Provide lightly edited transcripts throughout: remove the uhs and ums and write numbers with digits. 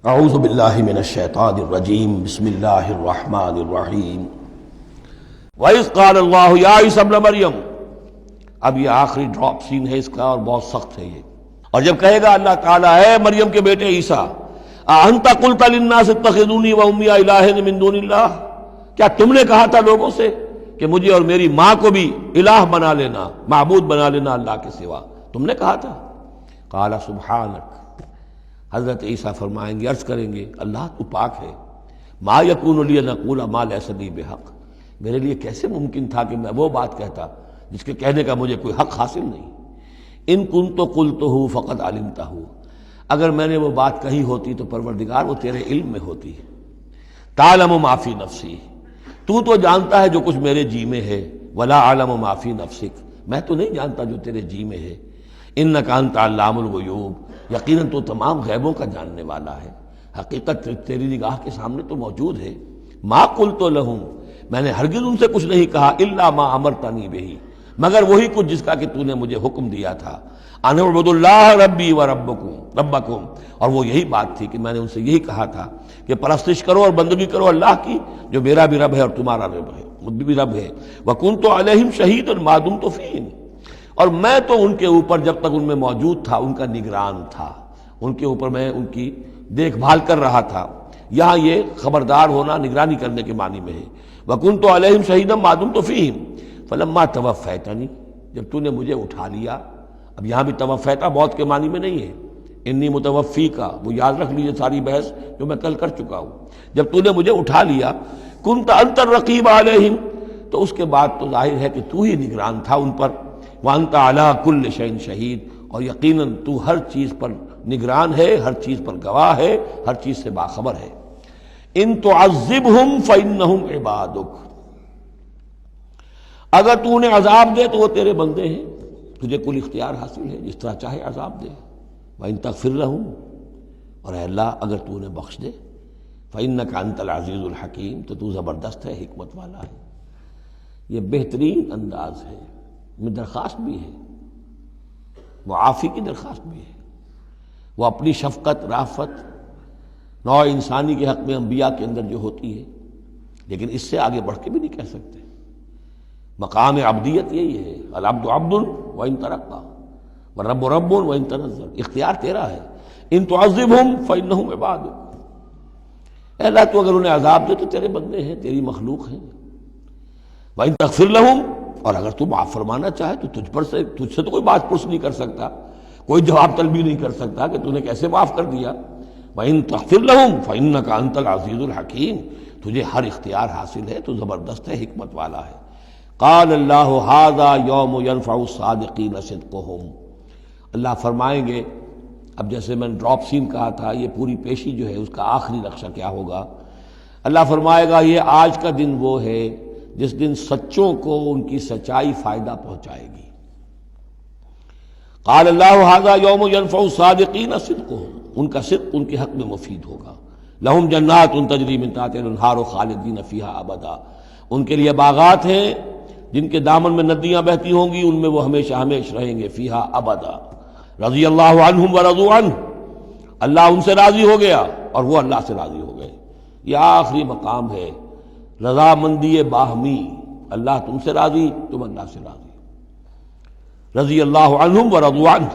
اعوذ باللہ من الشیطان الرجیم بسم اللہ الرحمن الرحیم وَإِذْ قَالَ اللَّهُ يَا عِيسَى ابْنَ مَرْيَمَ۔ اب یہ آخری ڈراپ سین ہے اس کا اور بہت سخت ہے یہ، اور جب کہے گا اللہ تعالیٰ ہے مریم کے بیٹے عیسیٰ أَأَنْتَ قُلْتَ لِلنَّاسِ اتَّخِذُونِي وَأُمِّيَ إِلَٰهَيْنِ مِن دُونِ اللَّهِ، کیا تم نے کہا تھا لوگوں سے کہ مجھے اور میری ماں کو بھی الہ بنا لینا، معبود بنا لینا اللہ کے سوا، تم نے کہا تھا؟ قال سبحانک، حضرت عیسیٰ فرمائیں گے، عرض کریں گے اللہ تو پاک ہے، ما یکون لی ان اقول ما لیس لی بحق، میرے لیے کیسے ممکن تھا کہ میں وہ بات کہتا جس کے کہنے کا مجھے کوئی حق حاصل نہیں۔ ان کنت قلتہ فقد علمتہ، اگر میں نے وہ بات کہی ہوتی تو پروردگار وہ تیرے علم میں ہوتی۔ تعلم ما فی نفسی، تو جانتا ہے جو کچھ میرے جی میں ہے، ولا اعلم ما فی نفسک، میں تو نہیں جانتا جو تیرے جی میں ہے۔ انک انت علام الغیوب، یقیناً تو تمام غیبوں کا جاننے والا ہے، حقیقت تیری نگاہ کے سامنے تو موجود ہے۔ ما قلت لہم، میں نے ہرگز ان سے کچھ نہیں کہا، الا ما امرتنی بہ، مگر وہی کچھ جس کا کہ تو نے مجھے حکم دیا تھا، ان اعبدوا اللہ ربی و ربکم، اور وہ یہی بات تھی کہ میں نے ان سے یہی کہا تھا کہ پرستش کرو اور بندگی کرو اللہ کی جو میرا بھی رب ہے اور تمہارا رب ہے، مجھ بھی رب ہے۔ وکنت علیہم شہیدا ما دمت فیہم، اور میں تو ان کے اوپر جب تک ان میں موجود تھا ان کا نگران تھا، ان کے اوپر میں ان کی دیکھ بھال کر رہا تھا۔ یہاں یہ خبردار ہونا نگرانی کرنے کے معنی میں ہے۔ وَكُنْتُ عَلَيْهِمْ شَهِيدًا مَا دُمْتُ فِيهِمْ فَلَمَّا تَوَفَّيْتَنِي، جب تو نے مجھے اٹھا لیا۔ اب یہاں بھی توفیتا موت کے معنی میں نہیں ہے، انی متوفی کا، وہ یاد رکھ لیجیے ساری بحث جو میں کل کر چکا ہوں۔ جب تو نے مجھے اٹھا لیا، كُنْتَ أَنْتَ الرَّقِيبَ عَلَيْهِمْ، تو اس کے بعد تو ظاہر ہے کہ تو ہی نگران تھا ان پر۔ وَأَنْتَ عَلَىٰ كُلِّ شَيْءٍ شَهِيدٌ، اور یقیناً تو ہر چیز پر نگران ہے، ہر چیز پر گواہ ہے، ہر چیز سے باخبر ہے۔ ان تعذبہم فإنہم عبادک، اگر تو انہیں عذاب دے تو وہ تیرے بندے ہیں، تجھے کل اختیار حاصل ہے، جس طرح چاہے عذاب دے۔ وإن تغفر لہم، اور اے اللہ اگر تو انہیں بخش دے، فإنک انت العزیز الحکیم، تو زبردست ہے، حکمت والا ہے۔ یہ بہترین انداز ہے، میں درخواست بھی ہے، معافی کی درخواست بھی ہے۔ وہ اپنی شفقت، رافت نوع انسانی کے حق میں انبیاء کے اندر جو ہوتی ہے، لیکن اس سے آگے بڑھ کے بھی نہیں کہہ سکتے۔ مقام عبدیت یہی ہے، العبد عبد وإن ترقى والرب رب وإن تنزل، اختیار تیرا ہے۔ ان تعذبہم فإنہم عبادک، اے اللہ تو اگر انہیں عذاب دے تو تیرے بندے ہیں، تیری مخلوق ہیں۔ وإن تغفر لہم، اور اگر تو معاف فرمانا چاہے تو تجھ سے تو کوئی بات پرس نہیں کر سکتا، کوئی جواب طلبی نہیں کر سکتا کہ تو نے کیسے معاف کر دیا۔ وَإِن تَغْفِرْ لَهُمْ فَإِنَّكَ أَنْتَ الْعَزِيزُ الْحَكِيمُ، تجھے ہر اختیار حاصل ہے، تو زبردست ہے، حکمت والا ہے۔ قال اللہ هذا يوم ينفع الصادقین صدقهم، اللہ فرمائیں گے، اب جیسے میں نے ڈراپ سین کہا تھا، یہ پوری پیشی جو ہے اس کا آخری نقشہ کیا ہوگا۔ اللہ فرمائے گا یہ آج کا دن وہ ہے جس دن سچوں کو ان کی سچائی فائدہ پہنچائے گی۔ قال اللہ هذا یوم ينفع الصادقین صدقهم، ان کا صدق ان کے حق میں مفید ہوگا۔ لہم جنات تجری من تحتها الانہار خالدین فیہا ابدا، ان کے لیے باغات ہیں جن کے دامن میں ندیاں بہتی ہوں گی، ان میں وہ ہمیشہ ہمیشہ رہیں گے، فیہا ابدا۔ رضی اللہ عنہم ورضوا عنہ، اللہ ان سے راضی ہو گیا اور وہ اللہ سے راضی ہو گئے۔ یہ آخری مقام ہے، رضامندی باہمی، اللہ تم سے راضی، تم اللہ سے راضی۔ رضی اللہ عنہم ورضوا عنہ،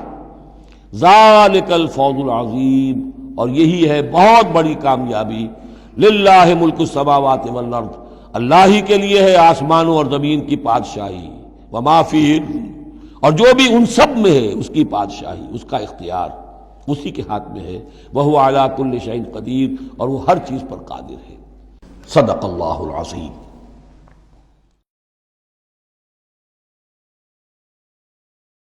ذالک الفوز العظیم، اور یہی ہے بہت بڑی کامیابی۔ للہ ملک السماوات والارض، اللہ ہی کے لیے ہے آسمانوں اور زمین کی بادشاہی، وما فیہن، اور جو بھی ان سب میں ہے اس کی بادشاہی، اس کا اختیار اسی کے ہاتھ میں ہے۔ وہو علی کل شیء قدیر، اور وہ ہر چیز پر قادر ہے۔ صدق اللہ العظیم۔